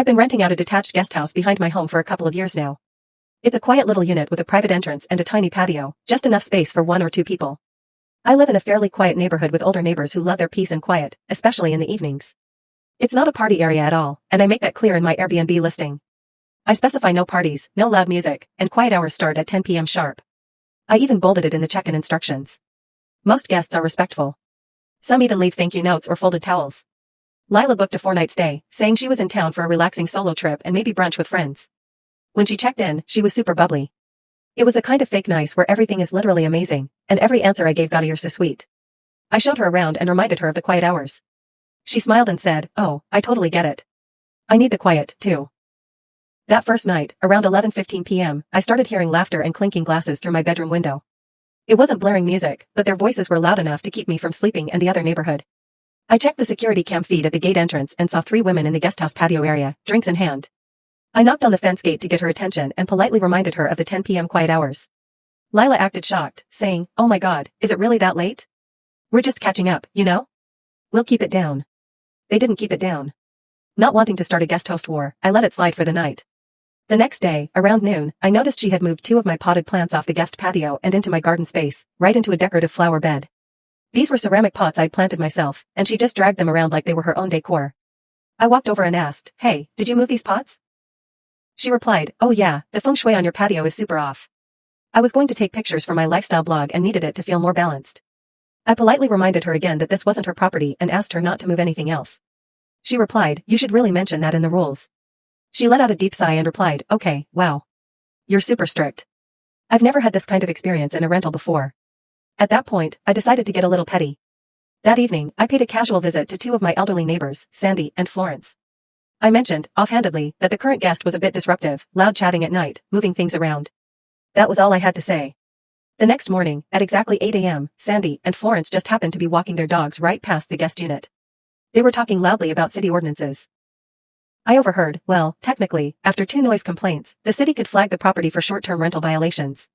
I've been renting out a detached guest house behind my home for a couple of years now. It's a quiet little unit with a private entrance and a tiny patio, just enough space for 1 or 2 people. I live in a fairly quiet neighborhood with older neighbors who love their peace and quiet, especially in the evenings. It's not a party area at all, and I make that clear in my Airbnb listing. I specify no parties, no loud music, and quiet hours start at 10 p.m. sharp. I even bolded it in the check-in instructions. Most guests are respectful. Some even leave thank you notes or folded towels. Lila booked a 4-night stay, saying she was in town for a relaxing solo trip and maybe brunch with friends. When she checked in, she was super bubbly. It was the kind of fake nice where everything is literally amazing, and every answer I gave got a "you're so sweet." I showed her around and reminded her of the quiet hours. She smiled and said, "Oh, I totally get it. I need the quiet, too." That first night, around 11:15 p.m., I started hearing laughter and clinking glasses through my bedroom window. It wasn't blaring music, but their voices were loud enough to keep me from sleeping and the other neighborhood. I checked the security cam feed at the gate entrance and saw 3 women in the guesthouse patio area, drinks in hand. I knocked on the fence gate to get her attention and politely reminded her of the 10 p.m. quiet hours. Lila acted shocked, saying, "Oh my God, is it really that late? We're just catching up, you know? We'll keep it down." They didn't keep it down. Not wanting to start a guest host war, I let it slide for the night. The next day, around noon, I noticed she had moved 2 of my potted plants off the guest patio and into my garden space, right into a decorative flower bed. These were ceramic pots I'd planted myself, and she just dragged them around like they were her own decor. I walked over and asked, "Hey, did you move these pots?" She replied, "Oh yeah, the feng shui on your patio is super off." I was going to take pictures for my lifestyle blog and needed it to feel more balanced. I politely reminded her again that this wasn't her property and asked her not to move anything else. She replied, "You should really mention that in the rules." She let out a deep sigh and replied, "Okay, wow. You're super strict. I've never had this kind of experience in a rental before." At that point, I decided to get a little petty. That evening, I paid a casual visit to 2 of my elderly neighbors, Sandy and Florence. I mentioned, offhandedly, that the current guest was a bit disruptive, loud chatting at night, moving things around. That was all I had to say. The next morning, at exactly 8 a.m., Sandy and Florence just happened to be walking their dogs right past the guest unit. They were talking loudly about city ordinances. I overheard, well, technically, after 2 noise complaints, the city could flag the property for short-term rental violations.